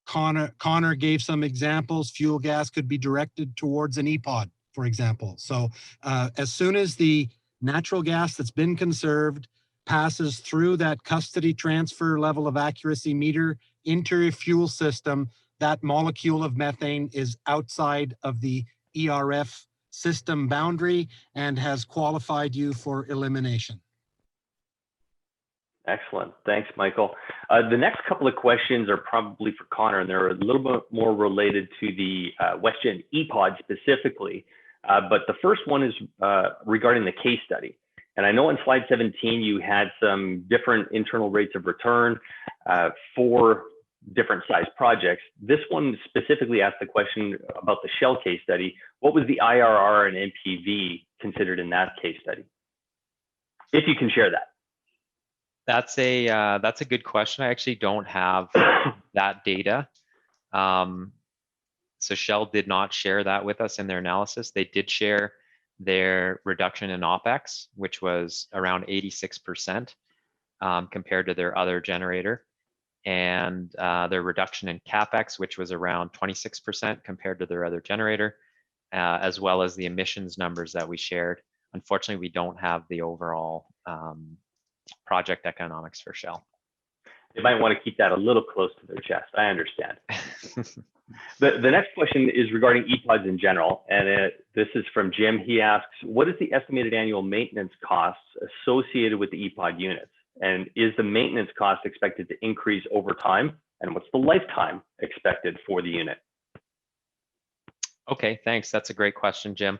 Connor gave some examples. Fuel gas could be directed towards an EPOD, for example. So as soon as the natural gas that's been conserved passes through that custody transfer level of accuracy meter into your fuel system, that molecule of methane is outside of the ERF system boundary and has qualified you for elimination. Excellent. Thanks, Michael. The next couple of questions are probably for Connor, and they're a little bit more related to the Westgen EPOD specifically. But the first one is regarding the case study. And I know in slide 17, you had some different internal rates of return for different size projects. This one specifically asked the question about the Shell case study. What was the IRR and NPV considered in that case study? If you can share that. That's a good question. I actually don't have that data. So Shell did not share that with us in their analysis. They did share their reduction in OPEX, which was around 86% compared to their other generator, and their reduction in CapEx, which was around 26% compared to their other generator, as well as the emissions numbers that we shared. Unfortunately, we don't have the overall project economics for Shell. They might want to keep that a little close to their chest. I understand. The next question is regarding EPODs in general, and this is from Jim. He asks, what is the estimated annual maintenance costs associated with the EPOD units? And is the maintenance cost expected to increase over time? And what's the lifetime expected for the unit? Okay, thanks. That's a great question, Jim.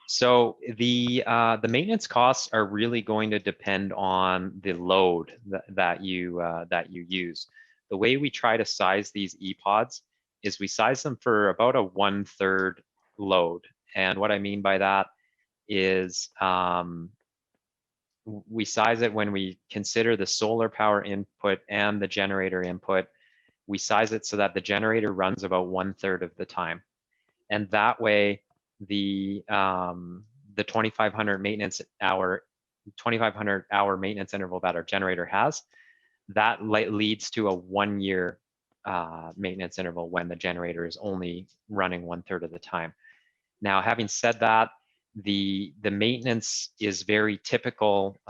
So the maintenance costs are really going to depend on the load that you use. The way we try to size these EPODs is we size them for about a 1/3 load. And what I mean by that is we size it when we consider the solar power input and the generator input. We size it so that the generator runs about 1/3 of the time. And that way, the 2,500 hour maintenance interval that our generator has, that leads to a 1-year maintenance interval when the generator is only running 1/3 of the time. Now, having said that, the maintenance is very typical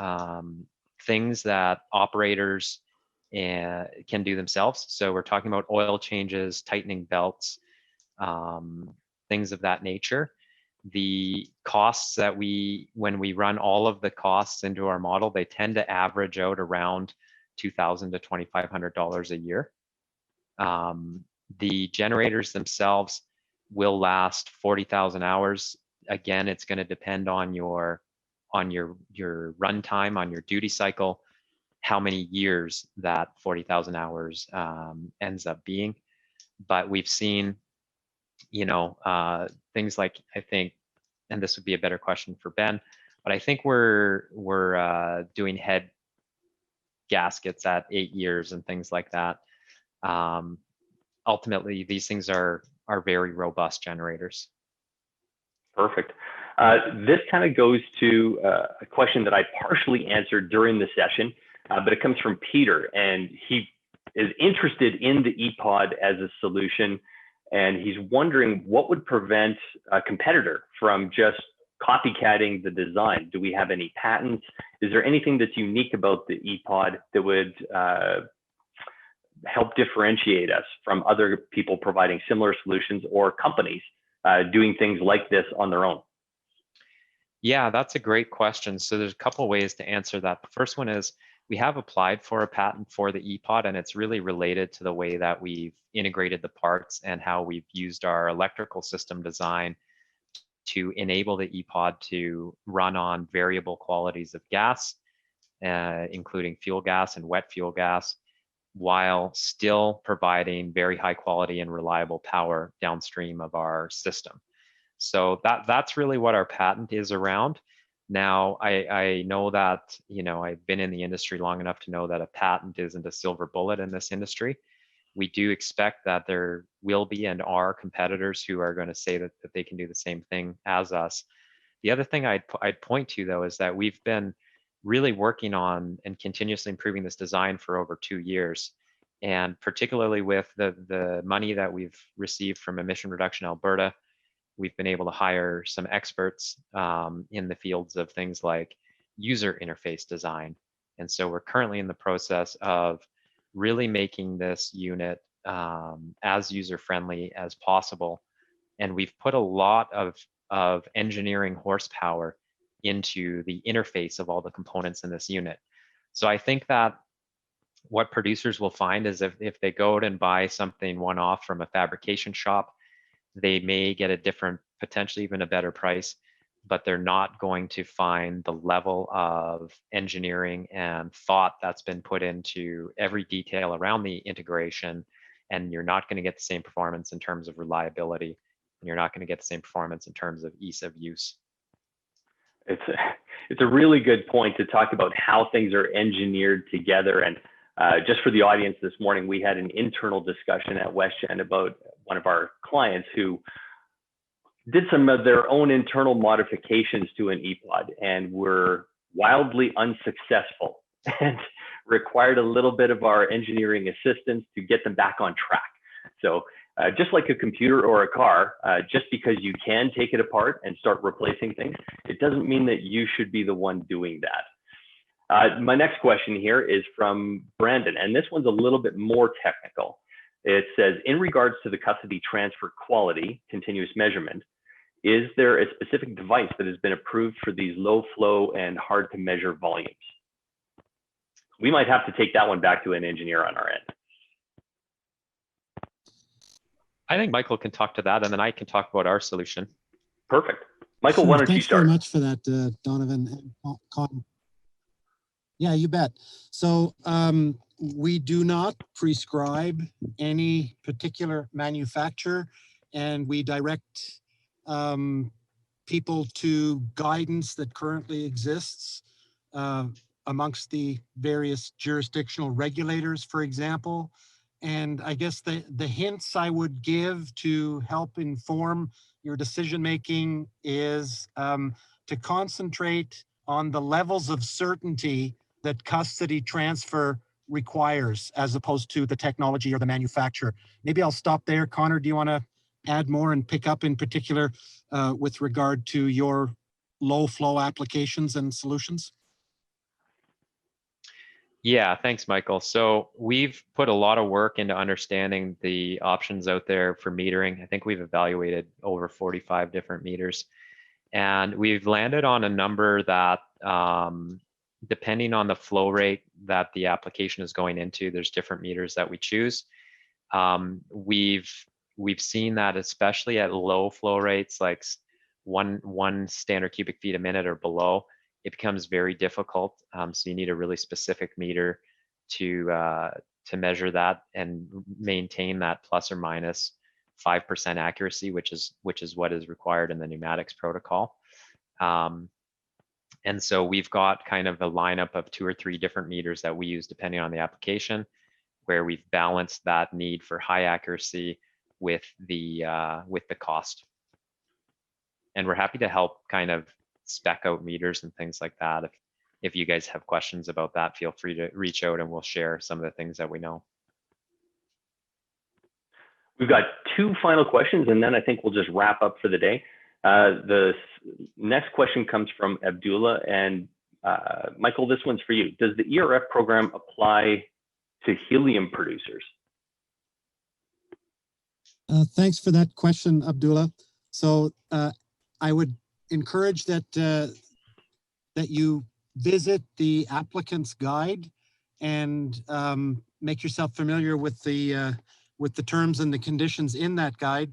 things that operators can do themselves. So we're talking about oil changes, tightening belts, things of that nature. The costs that when we run all of the costs into our model, they tend to average out around $2,000 to $2,500 a year. The generators themselves will last 40,000 hours. Again, it's going to depend on your run time, on your duty cycle, how many years that 40,000 hours ends up being. But we've seen, things like, I think, and this would be a better question for Ben, but I think we're doing head gaskets at 8 years and things like that. Ultimately, these things are very robust generators. Perfect. This kind of goes to a question that I partially answered during the session, but it comes from Peter, and he is interested in the EPOD as a solution, and he's wondering what would prevent a competitor from just copycatting the design. Do we have any patents? Is there anything that's unique about the EPOD that would help differentiate us from other people providing similar solutions or companies doing things like this on their own? Yeah, that's a great question. So there's a couple ways to answer that. The first one is we have applied for a patent for the EPOD, and it's really related to the way that we've integrated the parts and how we've used our electrical system design to enable the EPOD to run on variable qualities of gas, including fuel gas and wet fuel gas, while still providing very high quality and reliable power downstream of our system. So that's really what our patent is around. Now, I know that, you know, I've been in the industry long enough to know that a patent isn't a silver bullet in this industry. We do expect that there will be and are competitors who are going to say that they can do the same thing as us. The other thing I'd point to, though, is that we've been really working on and continuously improving this design for over 2 years. And particularly with the money that we've received from Emission Reduction Alberta, we've been able to hire some experts in the fields of things like user interface design. And so we're currently in the process of really making this unit as user-friendly as possible. And we've put a lot of engineering horsepower into the interface of all the components in this unit. So I think that what producers will find is if they go out and buy something one-off from a fabrication shop, they may get a different, potentially even a better price, but they're not going to find the level of engineering and thought that's been put into every detail around the integration. And you're not going to get the same performance in terms of reliability, and you're not going to get the same performance in terms of ease of use. It's a really good point to talk about how things are engineered together. And just for the audience this morning, we had an internal discussion at Westgen about one of our clients who did some of their own internal modifications to an EPOD and were wildly unsuccessful and required a little bit of our engineering assistance to get them back on track. So just like a computer or a car, just because you can take it apart and start replacing things, it doesn't mean that you should be the one doing that. My next question here is from Brandon, and this one's a little bit more technical. It says, in regards to the custody transfer quality, continuous measurement, is there a specific device that has been approved for these low flow and hard to measure volumes? We might have to take that one back to an engineer on our end. I think Michael can talk to that, and then I can talk about our solution. Perfect. Michael, why don't you start? Thanks very much for that, Donovan and Con. Yeah, you bet. So we do not prescribe any particular manufacturer, and we direct people to guidance that currently exists amongst the various jurisdictional regulators, for example. And I guess the hints I would give to help inform your decision-making is to concentrate on the levels of certainty that custody transfer requires, as opposed to the technology or the manufacturer. Maybe I'll stop there. Connor, do you want to add more and pick up in particular with regard to your low flow applications and solutions? Yeah, thanks, Michael. So we've put a lot of work into understanding the options out there for metering. I think we've evaluated over 45 different meters, and we've landed on a number that, depending on the flow rate that the application is going into, there's different meters that we choose. We've seen that especially at low flow rates, like one standard cubic feet a minute or below, it becomes very difficult. So you need a really specific meter to measure that and maintain that plus or minus 5% accuracy, which is what is required in the pneumatics protocol. And so we've got kind of a lineup of 2 or 3 different meters that we use depending on the application, where we've balanced that need for high accuracy with the cost. And we're happy to help kind of spec out meters and things like that. If you guys have questions about that, feel free to reach out and we'll share some of the things that we know. We've got 2 final questions, and then I think we'll just wrap up for the day. The next question comes from Abdullah, and Michael, this one's for you. Does the ERF program apply to helium producers? Thanks for that question, Abdullah. So I would encourage that that you visit the applicant's guide and make yourself familiar with the terms and the conditions in that guide.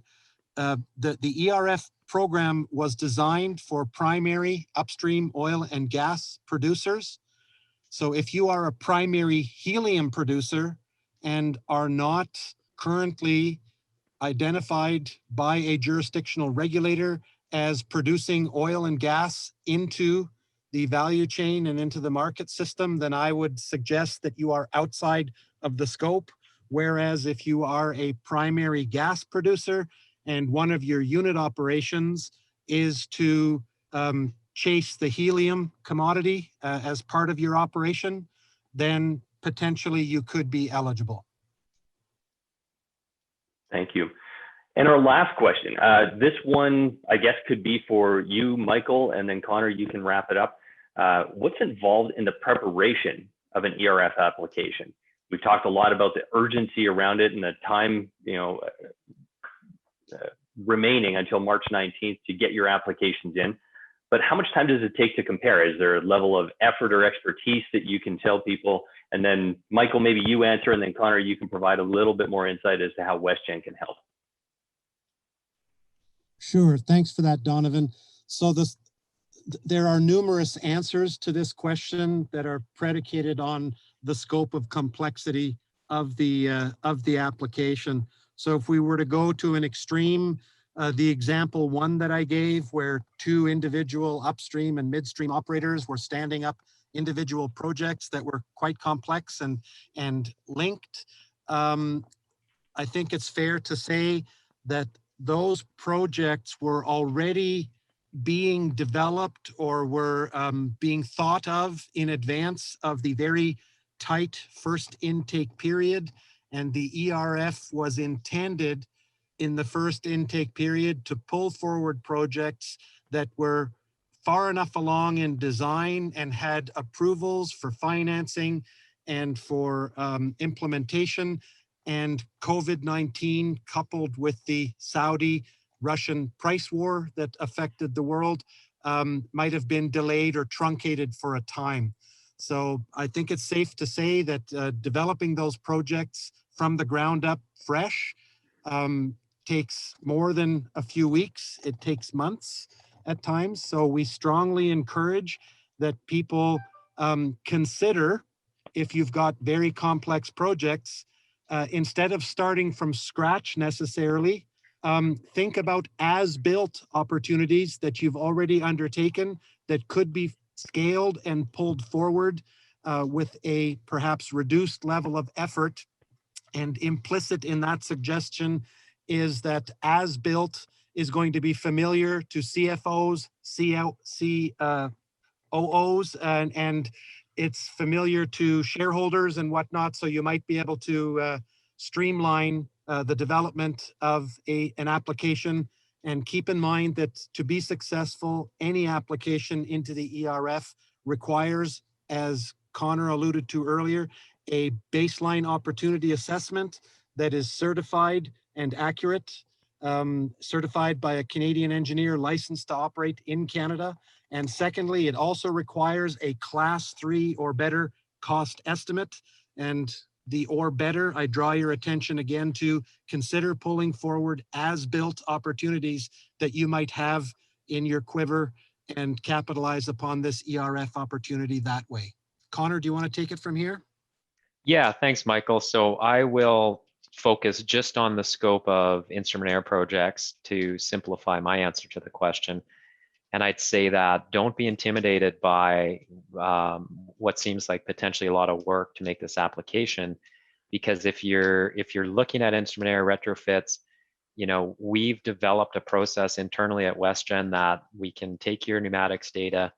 The ERF program was designed for primary upstream oil and gas producers. So if you are a primary helium producer and are not currently identified by a jurisdictional regulator as producing oil and gas into the value chain and into the market system, then I would suggest that you are outside of the scope. Whereas if you are a primary gas producer and one of your unit operations is to chase the helium commodity as part of your operation, then potentially you could be eligible. Thank you. And our last question, this one, I guess, could be for you, Michael, and then Connor, you can wrap it up. What's involved in the preparation of an ERF application? We've talked a lot about the urgency around it and the time, remaining until March 19th to get your applications in. But how much time does it take to compare? Is there a level of effort or expertise that you can tell people? And then Michael, maybe you answer, and then Connor, you can provide a little bit more insight as to how Westgen can help. Sure, thanks for that, Donovan. So there are numerous answers to this question that are predicated on the scope of complexity of the application. So if we were to go to an extreme, the example one that I gave, where two individual upstream and midstream operators were standing up individual projects that were quite complex and linked, I think it's fair to say that those projects were already being developed or were being thought of in advance of the very tight first intake period. And the ERF was intended in the first intake period to pull forward projects that were far enough along in design and had approvals for financing and for implementation. And COVID-19, coupled with the Saudi-Russian price war that affected the world, might have been delayed or truncated for a time. So I think it's safe to say that developing those projects from the ground up fresh takes more than a few weeks. It takes months at times. So we strongly encourage that people consider, if you've got very complex projects, instead of starting from scratch necessarily, think about as-built opportunities that you've already undertaken that could be scaled and pulled forward with a perhaps reduced level of effort. And implicit in that suggestion is that as-built is going to be familiar to CFOs, COOs, and it's familiar to shareholders and whatnot. So you might be able to streamline the development of an application. And keep in mind that to be successful, any application into the ERF requires, as Connor alluded to earlier, a baseline opportunity assessment that is certified and accurate, certified by a Canadian engineer licensed to operate in Canada. And secondly, it also requires a class 3 or better cost estimate. And the or better, I draw your attention again to consider pulling forward as-built opportunities that you might have in your quiver and capitalize upon this ERF opportunity that way. Connor, do you want to take it from here? Yeah, thanks, Michael. So I will focus just on the scope of instrument air projects to simplify my answer to the question. And I'd say that don't be intimidated by what seems like potentially a lot of work to make this application, because if you're looking at instrument air retrofits, we've developed a process internally at Westgen that we can take your pneumatics data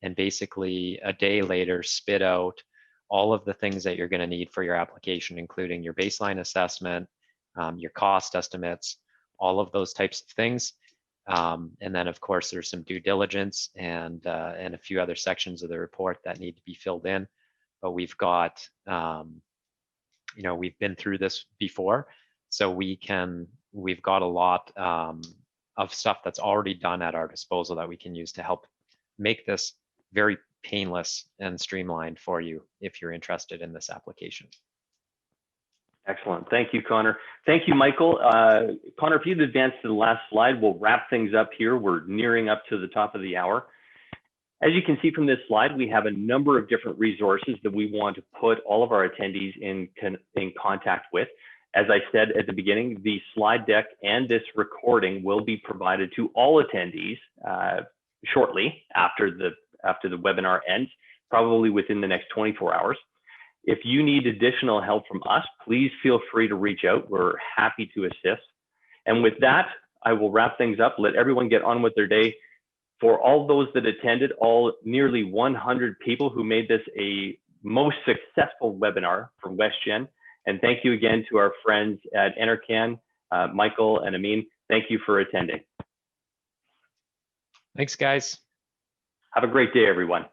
and basically a day later spit out all of the things that you're going to need for your application, including your baseline assessment, your cost estimates, all of those types of things. And then, of course, there's some due diligence and a few other sections of the report that need to be filled in. But we've got, we've been through this before, so we've got a lot of stuff that's already done at our disposal that we can use to help make this very painless and streamlined for you if you're interested in this application. Excellent. Thank you, Connor. Thank you, Michael. Connor, if you'd advance to the last slide, we'll wrap things up here. We're nearing up to the top of the hour. As you can see from this slide, we have a number of different resources that we want to put all of our attendees in contact with. As I said at the beginning, the slide deck and this recording will be provided to all attendees shortly after the webinar ends, probably within the next 24 hours. If you need additional help from us, please feel free to reach out. We're happy to assist. And with that, I will wrap things up, let everyone get on with their day. For all those that attended, all nearly 100 people who made this a most successful webinar for Westgen. And thank you again to our friends at NRCan, Michael and Amin. Thank you for attending. Thanks, guys. Have a great day, everyone.